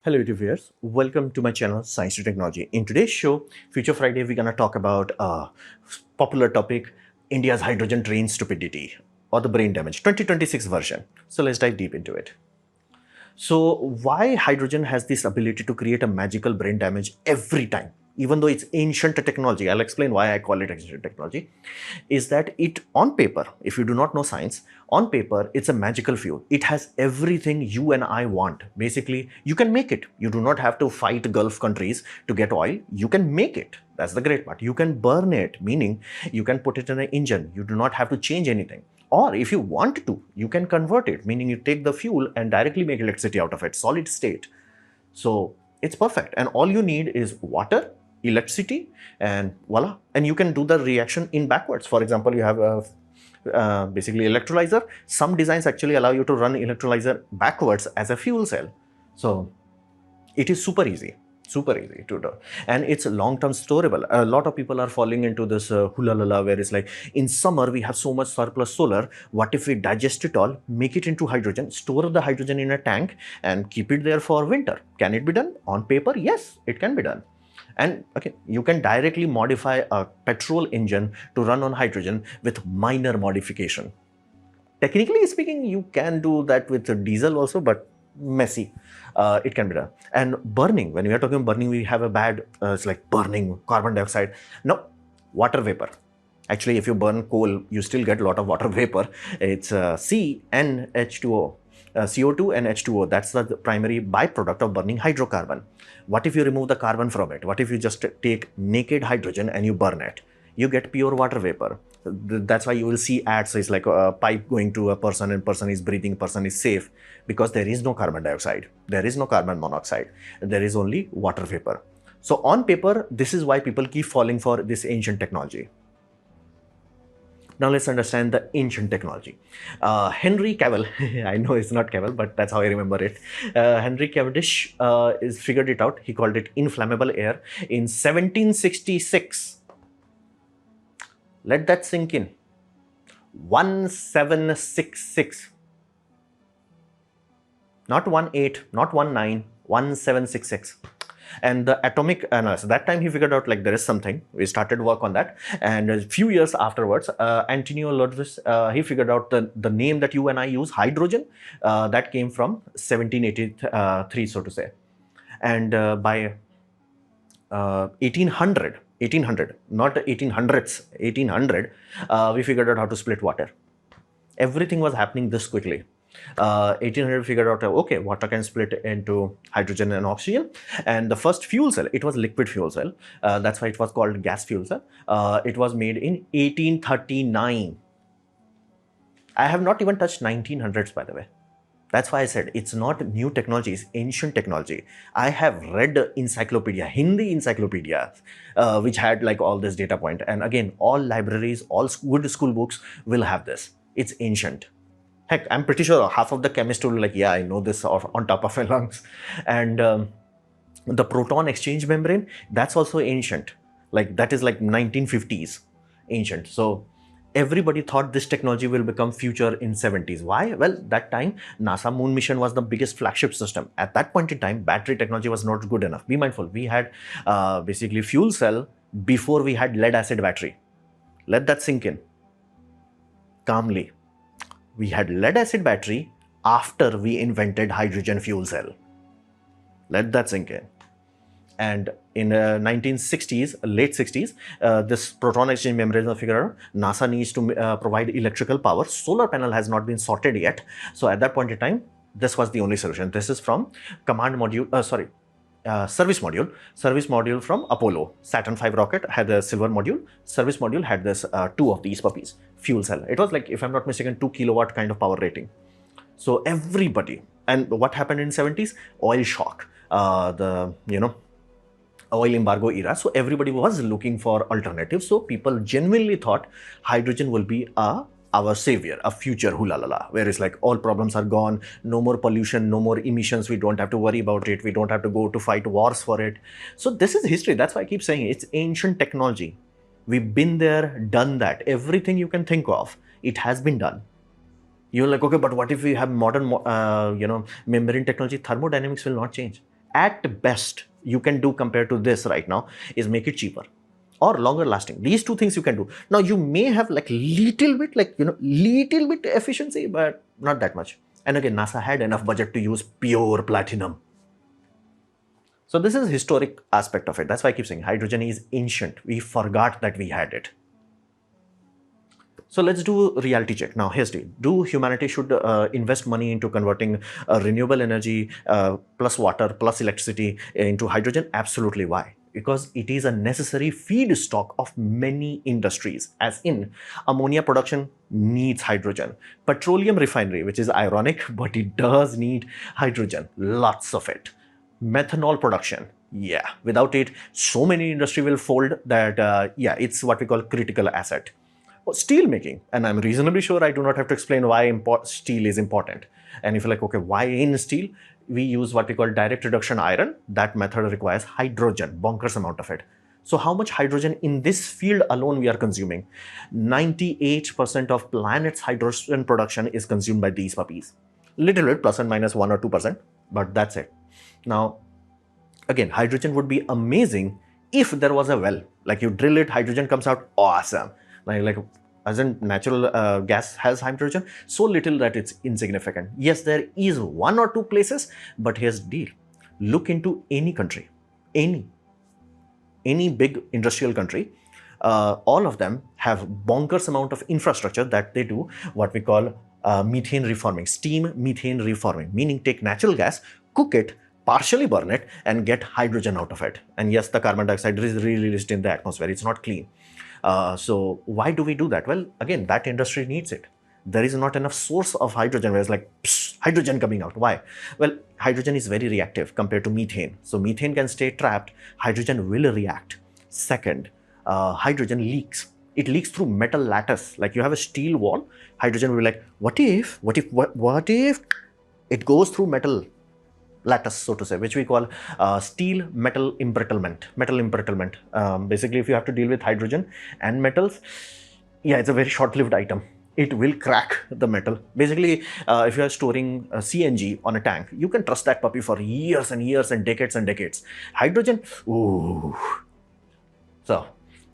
Hello YouTube viewers, welcome to my channel Science to Technology. In today's show, Future Friday, we're gonna talk about a popular topic, India's hydrogen train stupidity or the brain damage, 2026 version. So let's dive deep into it. So why hydrogen has this ability to create a magical brain damage every time, even though it's ancient technology? I'll explain why I call it ancient technology. Is that it on paper, if you do not know science, on paper, it's a magical fuel. It has everything you and I want. Basically, you can make it. You do not have to fight Gulf countries to get oil. You can make it. That's the great part. You can burn it, meaning you can put it in an engine. You do not have to change anything. Or if you want to, you can convert it, meaning you take the fuel and directly make electricity out of it, solid state. So it's perfect. And all you need is water, electricity, and voila. And you can do the reaction in backwards. For example, you have a basically electrolyzer. Some designs actually allow you to run electrolyzer backwards as a fuel cell. So it is super easy to do, and it's long-term storable. A lot of people are falling into this hula lala, where it's like, in summer we have so much surplus solar, what if we digest it all, make it into hydrogen, store the hydrogen in a tank and keep it there for winter? Can it be done? On paper, yes, it can be done. And okay, you can directly modify a petrol engine to run on hydrogen with minor modification. Technically speaking, you can do that with diesel also, but messy. It can be done. And burning, when we are talking burning, we have a bad, it's like burning carbon dioxide. No, water vapor. Actually, if you burn coal, you still get a lot of water vapor. It's CnH2O. CO2 and H2O, that's the primary byproduct of burning hydrocarbon. What if you remove the carbon from it? What if you just take naked hydrogen and you burn it? You get pure water vapor. That's why you will see ads. It's like a pipe going to a person and person is breathing, person is safe, because there is no carbon dioxide. There is no carbon monoxide. There is only water vapor. So on paper, this is why people keep falling for this ancient technology. Now let's understand the ancient technology. Henry Cavill, I know it's not Cavill, but that's how I remember it. Henry Cavendish is figured it out. He called it inflammable air in 1766. Let that sink in. 1766. Not 18, not 19, 1766. And the atomic analysis, that time he figured out like there is something. We started work on that, and a few years afterwards, Antonio Lodvis, he figured out the name that you and I use, hydrogen, that came from 1783, so to say. And by 1800, not 1800s, 1800, we figured out how to split water. Everything was happening this quickly. 1800 figured out, okay, water can split into hydrogen and oxygen. And the first fuel cell, it was liquid fuel cell. That's why it was called gas fuel cell. It was made in 1839. I have not even touched 1900s, by the way. That's why I said it's not new technology, it's ancient technology. I have read encyclopedia, Hindi encyclopedia, which had like all this data point. And again, all libraries, all good school books will have this. It's ancient. Heck, I'm pretty sure half of the chemists will be like, yeah, I know this on top of my lungs. And the proton exchange membrane, that's also ancient. Like that is like 1950s, ancient. So everybody thought this technology will become future in 70s. Why? Well, that time NASA moon mission was the biggest flagship system. At that point in time, battery technology was not good enough. Be mindful, we had basically fuel cell before we had lead acid battery. Let that sink in calmly. We had lead acid battery after we invented hydrogen fuel cell. Let that sink in. And in 1960s, late 60s, this proton exchange membrane was figured out. NASA needs to provide electrical power. Solar panel has not been sorted yet. So at that point in time, this was the only solution. This is from command module, service module from Apollo. Saturn V rocket had a silver module. Service module had this two of these puppies. Fuel cell. It was like, if I'm not mistaken, 2 kilowatt kind of power rating. So everybody, and what happened in 70s? Oil shock. Oil embargo era. So everybody was looking for alternatives. So people genuinely thought hydrogen will be our savior, a future hula la, where it's like all problems are gone, no more pollution, no more emissions, we don't have to worry about it, we don't have to go to fight wars for it. So this is history. That's why I keep saying it's ancient technology. We've been there, done that. Everything you can think of, it has been done. You're like, okay, but what if we have modern, membrane technology? Thermodynamics will not change. at best you can do compared to this right now is make it cheaper or longer lasting. These two things you can do. Now you may have like little bit, like, you know, little bit efficiency, but not that much. And again, NASA had enough budget to use pure platinum. So this is historic aspect of it. That's why I keep saying hydrogen is ancient. We forgot that we had it. So let's do a reality check. Now here's the, do humanity should invest money into converting renewable energy plus water plus electricity into hydrogen? Absolutely. Why? Because it is a necessary feedstock of many industries, as in ammonia production needs hydrogen. Petroleum refinery, which is ironic, but it does need hydrogen, lots of it. Methanol production, yeah, without it, so many industry will fold that, yeah, it's what we call critical asset. Steel making, and I'm reasonably sure I do not have to explain why steel is important. And if you're like, okay, why in steel? We use what we call direct reduction iron. That method requires hydrogen, bonkers amount of it. So how much hydrogen in this field alone we are consuming? 98% of planet's hydrogen production is consumed by these puppies. Little bit, plus and minus 1 or 2%, but that's it. Now, again, hydrogen would be amazing if there was a well. Like you drill it, hydrogen comes out, awesome. Like as in natural gas has hydrogen, so little that it's insignificant. Yes, there is 1 or 2 places, but here's the deal. Look into any country, any big industrial country, all of them have bonkers amount of infrastructure that they do what we call methane reforming, steam methane reforming, meaning take natural gas, cook it, partially burn it, and get hydrogen out of it. And yes, the carbon dioxide is released in the atmosphere. It's not clean. So why do we do that? Well, again, that industry needs it. There is not enough source of hydrogen where it's like, psst, hydrogen coming out. Why? Well, hydrogen is very reactive compared to methane. So methane can stay trapped. Hydrogen will react. Second, hydrogen leaks. It leaks through metal lattice. Like you have a steel wall, hydrogen will be like, what if it goes through metal lattice, so to say, which we call steel metal embrittlement. Basically, if you have to deal with hydrogen and metals, yeah, it's a very short-lived item. It will crack the metal. Basically, if you are storing CNG on a tank, you can trust that puppy for years and years and decades. Hydrogen, ooh. So,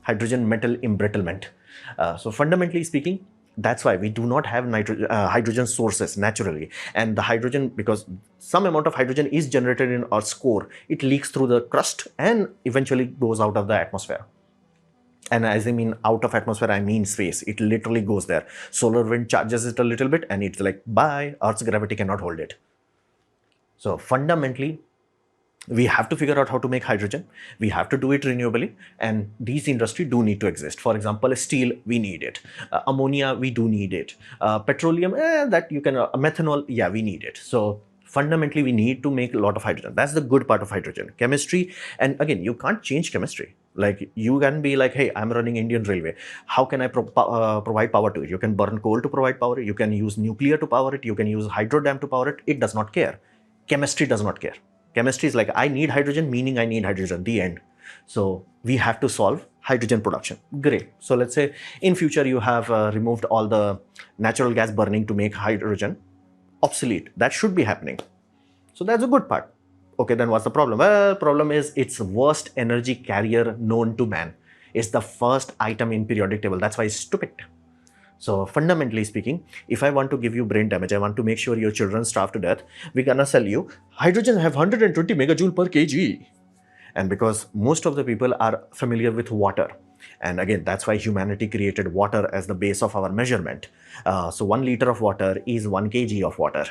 hydrogen metal embrittlement. So fundamentally speaking, that's why we do not have hydrogen sources naturally. And the hydrogen, because some amount of hydrogen is generated in Earth's core, it leaks through the crust and eventually goes out of the atmosphere. And as I mean out of atmosphere, I mean space. It literally goes there. Solar wind charges it a little bit and it's like, bye, Earth's gravity cannot hold it. So fundamentally, we have to figure out how to make hydrogen. We have to do it renewably, and these industries do need to exist. For example, steel, we need it. Ammonia, we do need it. Petroleum, that you can, methanol, yeah, we need it. So fundamentally, we need to make a lot of hydrogen. That's the good part of hydrogen. Chemistry, and again, you can't change chemistry. Like you can be like, hey, I'm running Indian Railway. How can I provide power to it? You can burn coal to provide power. You can use nuclear to power it. You can use hydro dam to power it. It does not care. Chemistry does not care. Chemistry is like, I need hydrogen, meaning I need hydrogen, the end. So we have to solve hydrogen production. Great. So let's say in future you have removed all the natural gas burning to make hydrogen obsolete. That should be happening. So that's a good part. Okay, then what's the problem? Well, problem is it's worst energy carrier known to man. It's the first item in periodic table. That's why it's stupid. So fundamentally speaking, if I want to give you brain damage, I want to make sure your children starve to death, we're gonna sell you hydrogen have 120 megajoule per kg. And because most of the people are familiar with water, and again, that's why humanity created water as the base of our measurement. So 1 liter of water is 1 kg of water,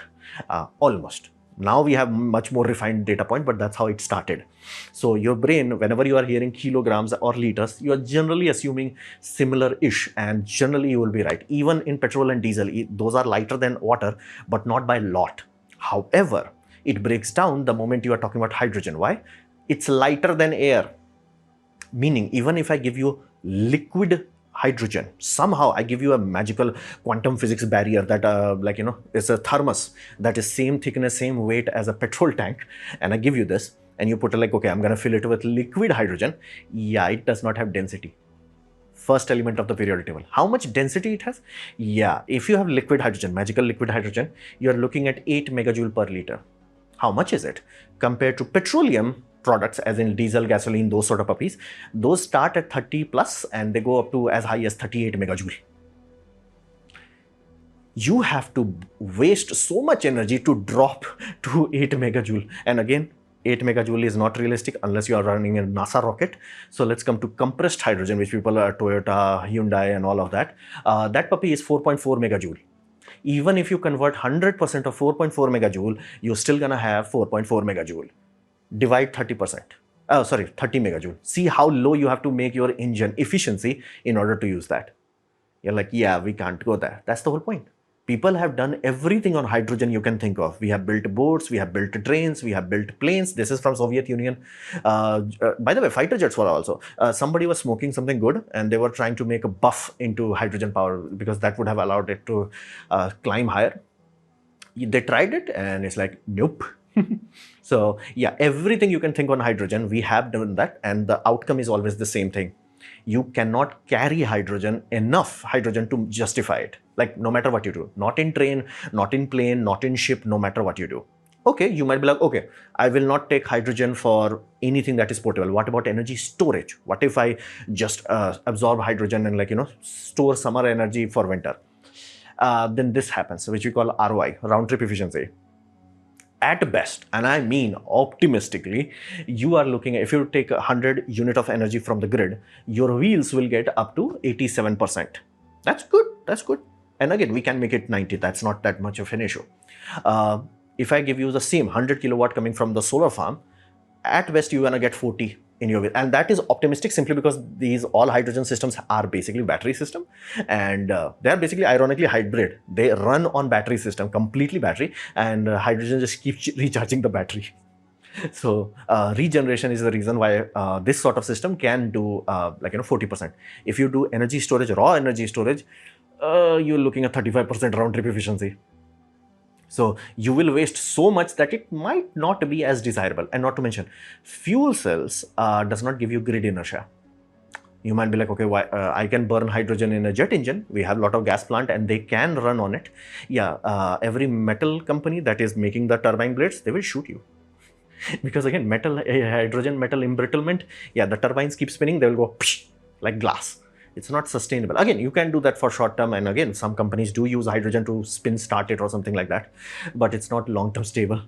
almost. Now we have much more refined data point, but that's how it started. So your brain, whenever you are hearing kilograms or liters, you are generally assuming similar-ish, and generally you will be right. Even in petrol and diesel, those are lighter than water, but not by a lot. However, it breaks down the moment you are talking about hydrogen. Why? It's lighter than air. Meaning, even if I give you liquid hydrogen, somehow I give you a magical quantum physics barrier that like, you know, it's a thermos that is same thickness, same weight as a petrol tank, and I give you this, and you put it like, okay, I'm gonna fill it with liquid hydrogen. Yeah, it does not have density. First element of the periodic table. How much density it has? Yeah, if you have liquid hydrogen, magical liquid hydrogen, you're looking at 8 megajoule per liter. How much is it? Compared to petroleum products, as in diesel, gasoline, those sort of puppies, those start at 30 plus and they go up to as high as 38 megajoule. You have to waste so much energy to drop to 8 megajoule. And again, 8 megajoule is not realistic unless you are running a NASA rocket. So let's come to compressed hydrogen, which people are Toyota, Hyundai, and all of that. That puppy is 4.4 megajoule. Even if you convert 100% of 4.4 megajoule, you're still gonna have 4.4 megajoule. Divide 30%. 30 megajoule. See how low you have to make your engine efficiency in order to use that. You're like, yeah, we can't go there. That's the whole point. People have done everything on hydrogen you can think of. We have built boats, we have built trains, we have built planes. This is from Soviet Union. By the way, fighter jets were also. Somebody was smoking something good and they were trying to make a buff into hydrogen power because that would have allowed it to climb higher. They tried it and it's like, nope. So yeah, everything you can think on hydrogen, we have done that, and the outcome is always the same thing. You cannot carry enough hydrogen to justify it. Like no matter what you do, not in train, not in plane, not in ship, no matter what you do. Okay, you might be like, okay, I will not take hydrogen for anything that is portable. What about energy storage? What if I just absorb hydrogen and store summer energy for winter? Then this happens, which we call ROI, round trip efficiency. At best, and I mean optimistically, you are looking at, if you take 100 unit of energy from the grid, your wheels will get up to 87%. That's good. That's good. And again, we can make it 90. That's not that much of an issue. If I give you the same 100 kilowatt coming from the solar farm, at best you're gonna get 40 in your wheel, and that is optimistic simply because these all hydrogen systems are basically battery system, and they are basically ironically hybrid. They run on battery system, completely battery, and hydrogen just keeps recharging the battery. So regeneration is the reason why this sort of system can do 40%. If you do energy storage, raw energy storage, you're looking at 35% round trip efficiency. So you will waste so much that it might not be as desirable. And not to mention, fuel cells does not give you grid inertia. You might be like, okay, why I can burn hydrogen in a jet engine. We have a lot of gas plant and they can run on it. Yeah, every metal company that is making the turbine blades, they will shoot you. Because again, hydrogen metal embrittlement, yeah, the turbines keep spinning, they will go psh, like glass. It's not sustainable. Again, you can do that for short term, and again, some companies do use hydrogen to start it or something like that, but it's not long term stable.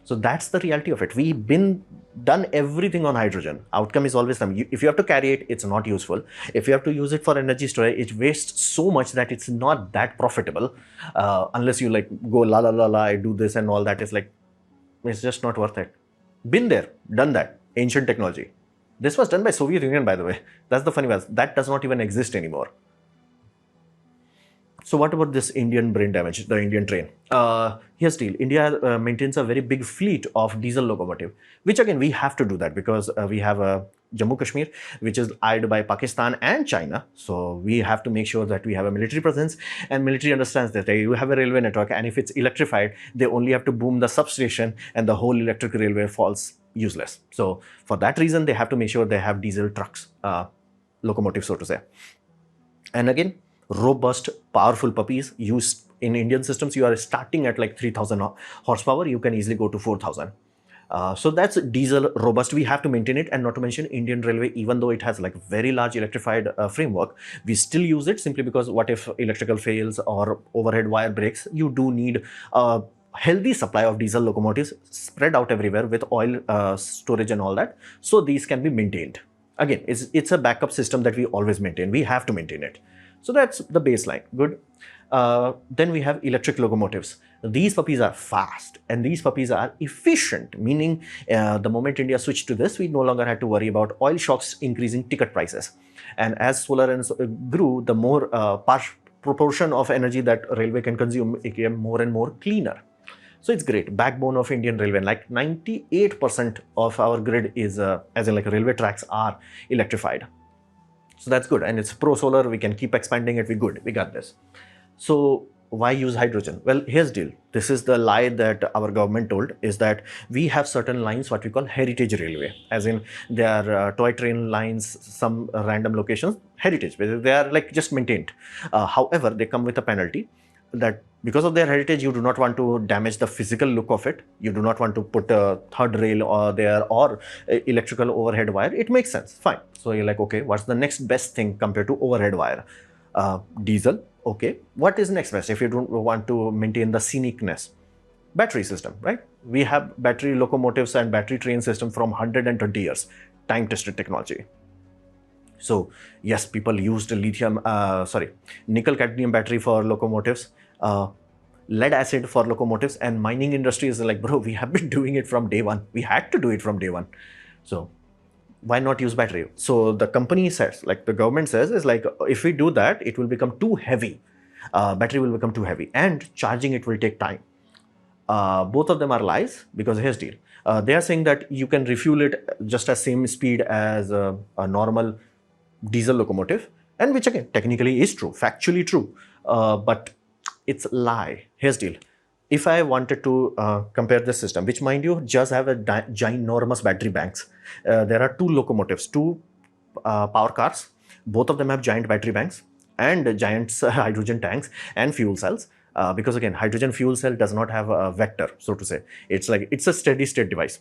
So that's the reality of it. We've done everything on hydrogen. Outcome is always some. If you have to carry it, it's not useful. If you have to use it for energy storage, it wastes so much that it's not that profitable. Unless you like go la la la la, I do this and all that. Is like, it's just not worth it. Been there, done that. Ancient technology. This was done by Soviet Union, by the way. That's the funny part. That does not even exist anymore. So what about this Indian brain damage, the Indian train? Here's the deal. India maintains a very big fleet of diesel locomotive, which again, we have to do that because we have a Jammu Kashmir, which is eyed by Pakistan and China. So we have to make sure that we have a military presence, and military understands that you have a railway network, and if it's electrified, they only have to boom the substation and the whole electric railway falls useless. So for that reason, they have to make sure they have diesel trucks, locomotives, so to say. And again, robust, powerful puppies used in Indian systems. You are starting at like 3000 horsepower. You can easily go to 4000. So that's diesel robust. We have to maintain it, and not to mention Indian Railway, even though it has like very large electrified framework, we still use it simply because what if electrical fails or overhead wire breaks? You do need a healthy supply of diesel locomotives spread out everywhere with oil storage and all that, so these can be maintained. Again, it's a backup system that we always maintain. We have to maintain it. So that's the baseline. Good. Then we have electric locomotives. These puppies are fast and these puppies are efficient, meaning the moment India switched to this, we no longer had to worry about oil shocks increasing ticket prices. And as solar grew, the more proportion of energy that railway can consume became more and more cleaner. So it's great. Backbone of Indian Railway. Like 98% of our grid is, as in like railway tracks are electrified. So that's good. And it's pro-solar. We can keep expanding it. We're good. We got this. So why use hydrogen? Well, here's the deal. This is the lie that our government told, is that we have certain lines, what we call heritage railway. As in they are toy train lines, some random locations, heritage. They are like just maintained. However, they come with a penalty. that because of their heritage, you do not want to damage the physical look of it. You do not want to put a third rail or there or electrical overhead wire. It makes sense, fine. So you're like, okay, what's the next best thing compared to overhead wire? Diesel, okay. What is next best if you don't want to maintain the scenicness? Battery system, right? We have battery locomotives and battery train system from 120 years, time tested technology. So yes, people used nickel cadmium battery for locomotives, lead acid for locomotives, and mining industry is like, bro, we have been doing it from day one. We had to do it from day one. So why not use battery? So the company says, like the government says, is like, if we do that, it will become too heavy. Battery will become too heavy and charging it will take time. Both of them are lies, because here's the deal. They are saying that you can refuel it just as same speed as a normal diesel locomotive, and which again technically is true, factually true, but it's a lie. Here's the deal. If I wanted to compare this system, which mind you just have a ginormous battery banks, there are two locomotives, two power cars, both of them have giant battery banks and giant hydrogen tanks and fuel cells. Because again, hydrogen fuel cell does not have a vector, so to say. It's like, it's a steady state device.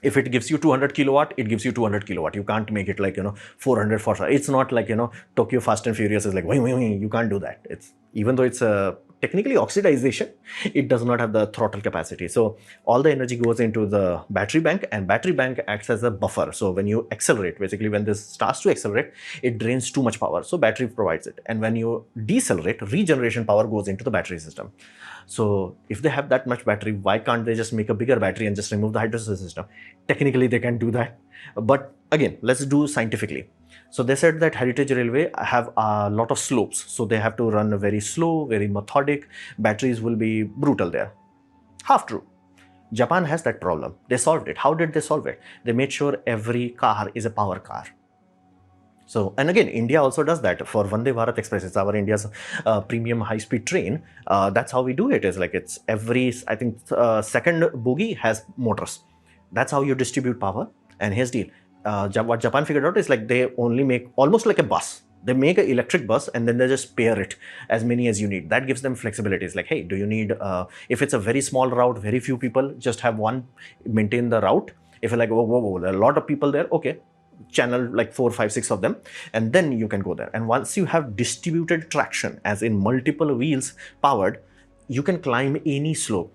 If it gives you 200 kilowatt, it gives you 200 kilowatt. You can't make it like, 400 for sure. It's not like, Tokyo Fast and Furious is like, you can't do that. It's, even though it's a technically oxidization, it does not have the throttle capacity. So all the energy goes into the battery bank, and battery bank acts as a buffer. So when you accelerate, basically when this starts to accelerate, it drains too much power. So battery provides it. And when you decelerate, regeneration power goes into the battery system. So if they have that much battery, why can't they just make a bigger battery and just remove the hydrogen system? Technically, they can do that. But again, let's do scientifically. So they said that Heritage Railway have a lot of slopes. So they have to run very slow, very methodic. Batteries will be brutal there. Half true. Japan has that problem. They solved it. How did they solve it? They made sure every car is a power car. So, and again, India also does that for Vande Bharat Express. It's our India's premium high-speed train. That's how we do it. Is like, it's every, I think, second bogie has motors. That's how you distribute power. And here's the deal. What Japan figured out is like, they only make almost like a bus. They make an electric bus and then they just pair it as many as you need. That gives them flexibility. It's like, hey, do you need, if it's a very small route, very few people, just have one, maintain the route. If you're like, whoa, there are a lot of people there, okay, channel like 4, 5, 6 of them, and then you can go there. And once you have distributed traction, as in multiple wheels powered, you can climb any slope.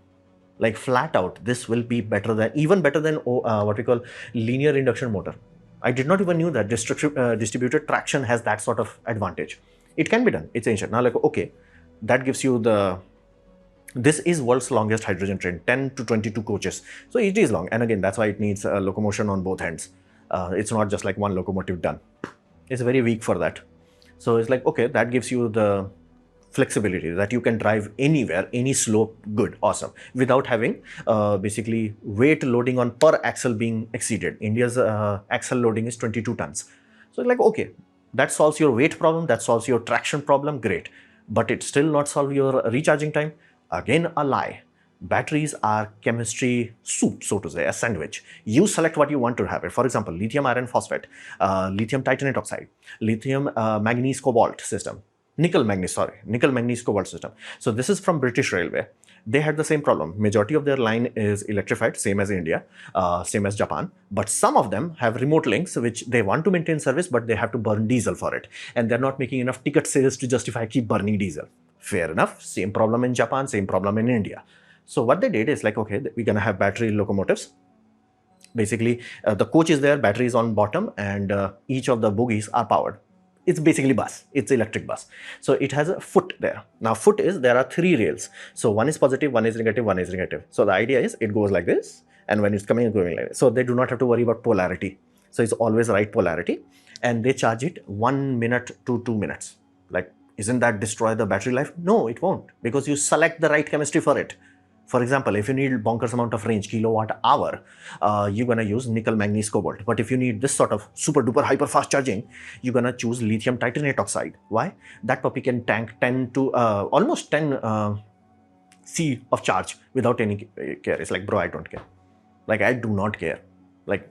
Like flat out, this will be better than, even better than what we call linear induction motor. I did not even knew that distributed traction has that sort of advantage. It can be done. It's ancient. Now like, okay, that gives you the, this is world's longest hydrogen train, 10 to 22 coaches. So it is long. And again, that's why it needs a locomotion on both ends. It's not just like one locomotive done. It's very weak for that. So it's like, okay, that gives you the flexibility that you can drive anywhere, any slope, good, awesome, without having basically weight loading on per axle being exceeded. India's axle loading is 22 tons. So like, okay, that solves your weight problem, that solves your traction problem, great. But it still not solve your recharging time. Again, a lie. Batteries are chemistry soup, so to say, a sandwich. You select what you want to have it. For example, lithium iron phosphate, lithium titanate oxide, lithium manganese cobalt system, nickel manganese cobalt system. So this is from British Railway. They had the same problem. Majority of their line is electrified, same as India, same as Japan. But some of them have remote links, which they want to maintain service, but they have to burn diesel for it. And they're not making enough ticket sales to justify keep burning diesel. Fair enough. Same problem in Japan, same problem in India. So what they did is like, okay, we're going to have battery locomotives. Basically, the coach is there, battery is on bottom, and each of the bogies are powered. It's basically bus. It's electric bus. So it has a foot there. Now foot is, there are 3 rails. So one is positive, one is negative, one is negative. So the idea is it goes like this, and when it's coming, it's going like this. So they do not have to worry about polarity. So it's always right polarity, and they charge it 1 minute to 2 minutes. Like, isn't that destroy the battery life? No, it won't, because you select the right chemistry for it. For example, if you need bonkers amount of range, kilowatt hour, you're going to use nickel manganese cobalt. But if you need this sort of super duper hyper fast charging, you're going to choose lithium titanate oxide. Why? That puppy can tank 10 to almost 10 C of charge without any care. It's like, bro, I don't care. Like, I do not care. Like,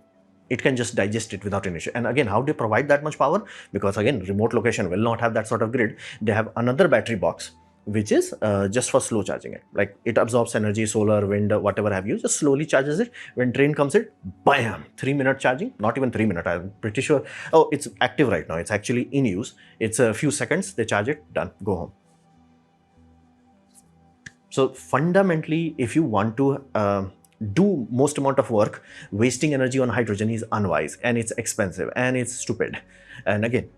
it can just digest it without any issue. And again, how do they provide that much power? Because again, remote location will not have that sort of grid. They have another battery box, which is just for slow charging it. Like it absorbs energy, solar, wind, whatever have you, just slowly charges it. When train comes in, bam, 3-minute charging, not even 3 minutes, I'm pretty sure. Oh, it's active right now. It's actually in use. It's a few seconds, they charge it, done, go home. So fundamentally, if you want to do most amount of work, wasting energy on hydrogen is unwise, and it's expensive, and it's stupid. And again,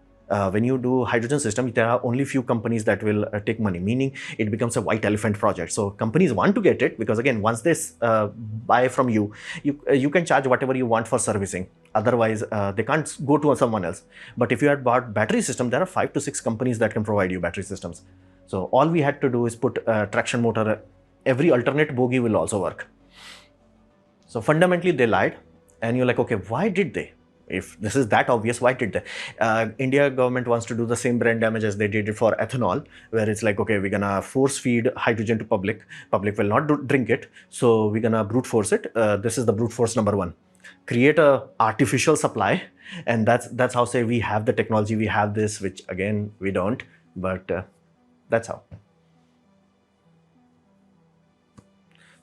when you do hydrogen system, there are only few companies that will take money, meaning it becomes a white elephant project. So companies want to get it because again, once they buy from you, you can charge whatever you want for servicing. Otherwise, they can't go to someone else. But if you had bought battery system, there are 5 to 6 companies that can provide you battery systems. So all we had to do is put a traction motor. Every alternate bogie will also work. So fundamentally, they lied, and you're like, okay, why did they? If this is that obvious, why did they? India government wants to do the same brain damage as they did it for ethanol, where it's like, okay, we're gonna force feed hydrogen to public. Public will not drink it, so we're gonna brute force it. This is the brute force number one. Create a artificial supply, and that's how say we have the technology, we have this, which again we don't, but that's how.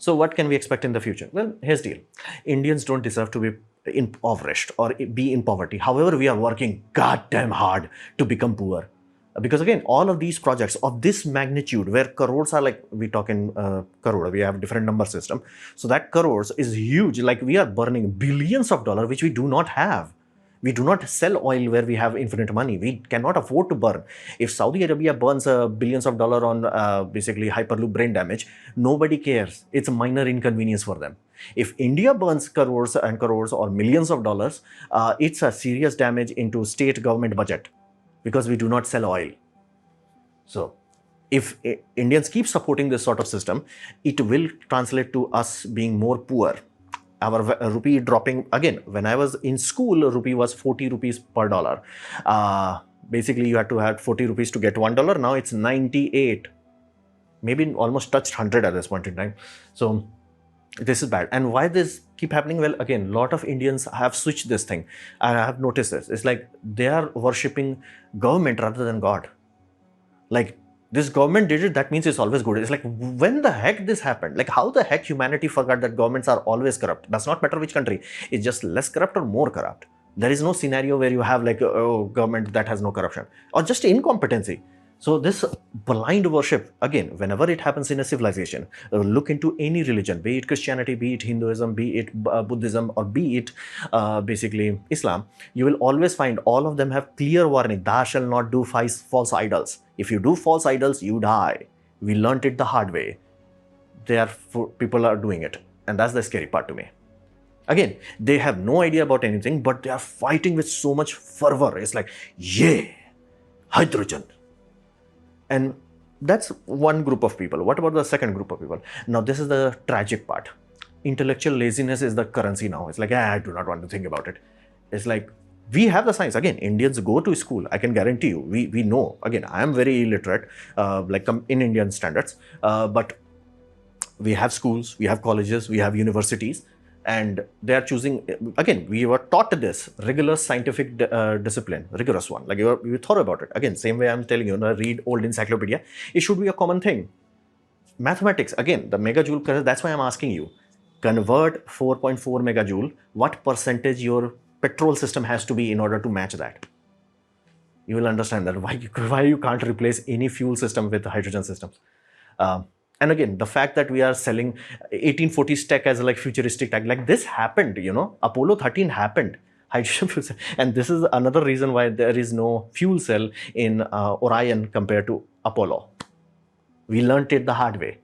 So what can we expect in the future? Well, here's the deal. Indians don't deserve to be impoverished or be in poverty. However, we are working goddamn hard to become poor. Because again, all of these projects of this magnitude, where crores are like, we talk in crore, we have different number system. So that crores is huge. Like we are burning billions of dollars, which we do not have. We do not sell oil where we have infinite money. We cannot afford to burn. If Saudi Arabia burns billions of dollars on basically Hyperloop brain damage, nobody cares. It's a minor inconvenience for them. If India burns crores and crores or millions of dollars, it's a serious damage into state government budget because we do not sell oil. So if Indians keep supporting this sort of system, it will translate to us being more poor. Our rupee dropping again. When I was in school, rupee was 40 rupees per dollar. Basically, you had to have 40 rupees to get $1. Now it's 98. Maybe almost touched 100 at this point in time. So this is bad. And why this keep happening? Well, again, a lot of Indians have switched this thing. I have noticed this. It's like they are worshipping government rather than God. Like, this government did it, that means it's always good. It's like, when the heck this happened? Like, how the heck humanity forgot that governments are always corrupt? Does not matter which country. It's just less corrupt or more corrupt. There is no scenario where you have like, oh, government that has no corruption or just incompetency. So this blind worship, again, whenever it happens in a civilization, look into any religion, be it Christianity, be it Hinduism, be it Buddhism, or be it basically Islam, you will always find all of them have clear warning, thou shall not do false idols. If you do false idols, you die. We learnt it the hard way. People are doing it. And that's the scary part to me. Again, they have no idea about anything, but they are fighting with so much fervor. It's like, yeah, hydrogen. And that's one group of people. What about the second group of people? Now, this is the tragic part. Intellectual laziness is the currency now. It's like, I do not want to think about it. It's like, we have the science. Again, Indians go to school. I can guarantee you. We know. Again, I am very illiterate, like in Indian standards. But we have schools, we have colleges, we have universities. And they are choosing, again, we were taught this rigorous scientific discipline, rigorous one. Like you thought about it. Again, same way I'm telling you, read old encyclopedia. It should be a common thing. Mathematics, again, the megajoule, that's why I'm asking you. Convert 4.4 megajoule. What percentage your petrol system has to be in order to match that? You will understand that why you can't replace any fuel system with hydrogen systems. And again, the fact that we are selling 1840s tech as like futuristic tech, like this happened, Apollo 13 happened. Hydrogen fuel cell. And this is another reason why there is no fuel cell in Orion compared to Apollo. We learned it the hard way.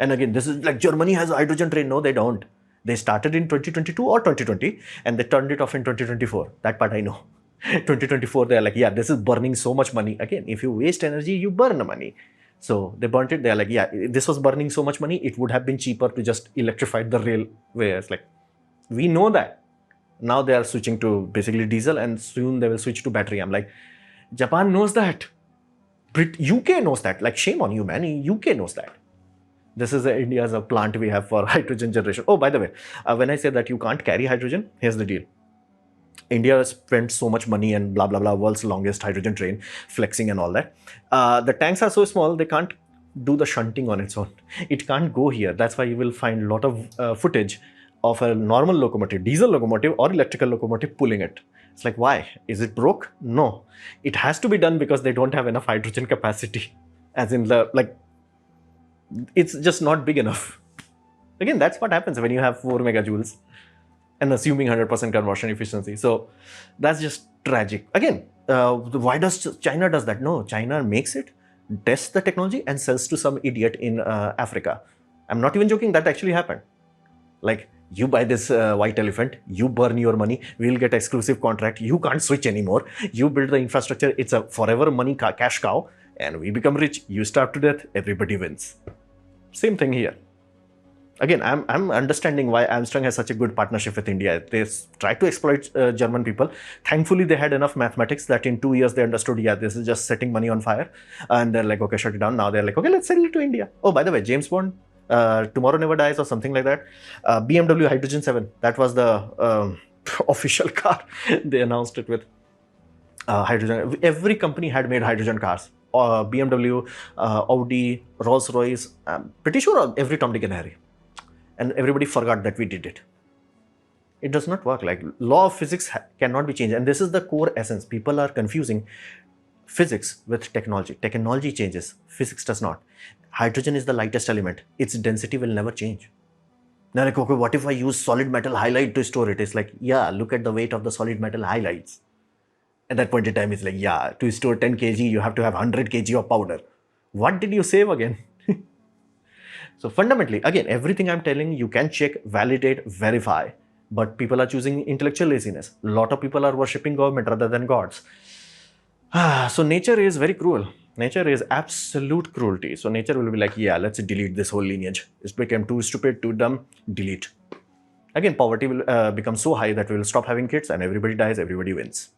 And again, this is like Germany has a hydrogen train. No, they don't. They started in 2022 or 2020 and they turned it off in 2024. That part I know. 2024, they're like, yeah, this is burning so much money. Again, if you waste energy, you burn the money. So they burnt it. They're like, yeah, this was burning so much money, it would have been cheaper to just electrify the railway. It's like, we know that. Now they are switching to basically diesel and soon they will switch to battery. I'm like, Japan knows that. UK knows that. Like, shame on you, man. UK knows that. This is India's plant we have for hydrogen generation. Oh, by the way, when I say that you can't carry hydrogen, here's the deal. India spent so much money and blah, blah, blah, world's longest hydrogen train, flexing and all that. The tanks are so small, they can't do the shunting on its own. It can't go here. That's why you will find a lot of footage of a normal locomotive, diesel locomotive or electrical locomotive pulling it. It's like, why? Is it broke? No. It has to be done because they don't have enough hydrogen capacity. As in it's just not big enough. Again, that's what happens when you have 4 megajoules and assuming 100% conversion efficiency. So that's just tragic. Again, why does China does that? No, China makes it, tests the technology and sells to some idiot in Africa. I'm not even joking, that actually happened. Like, you buy this white elephant, you burn your money, we'll get exclusive contract, you can't switch anymore, you build the infrastructure, it's a forever money cash cow, and we become rich, you starve to death, everybody wins. Same thing here. Again, I'm understanding why Armstrong has such a good partnership with India. They tried to exploit German people. Thankfully, they had enough mathematics that in 2 years they understood, yeah, this is just setting money on fire. And they're like, okay, shut it down. Now they're like, okay, let's sell it to India. Oh, by the way, James Bond, Tomorrow Never Dies or something like that. BMW Hydrogen 7, that was the official car they announced it with. Hydrogen. Every company had made hydrogen cars. BMW, Audi, Rolls-Royce, pretty sure every Tom, Dick and Harry. And everybody forgot that we did it. It does not work. Like, law of physics cannot be changed. And this is the core essence. People are confusing physics with technology. Technology changes. Physics does not. Hydrogen is the lightest element. Its density will never change. Now, like, okay, what if I use solid metal halide to store it? It's like, yeah, look at the weight of the solid metal halides. At that point in time, it's like, yeah, to store 10 kg, you have to have 100 kg of powder. What did you save again? So fundamentally, again, everything I'm telling you can check, validate, verify, but people are choosing intellectual laziness. A lot of people are worshipping government rather than gods. So nature is very cruel. Nature is absolute cruelty. So nature will be like, yeah, let's delete this whole lineage. It became too stupid, too dumb, delete. Again, poverty will become so high that we will stop having kids and everybody dies, everybody wins.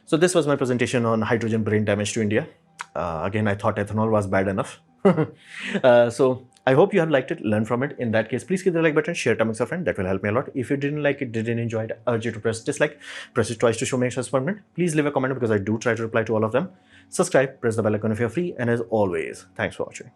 So this was my presentation on hydrogen brain damage to India. Again, I thought ethanol was bad enough. So I hope you have liked it, learned from it. In that case, please click the like button, share it amongst your friends. That will help me a lot. If you didn't like it, didn't enjoy it, I urge you to press dislike. Press it twice to show me excitement. Please leave a comment because I do try to reply to all of them. Subscribe, press the bell icon if you're free. And as always, thanks for watching.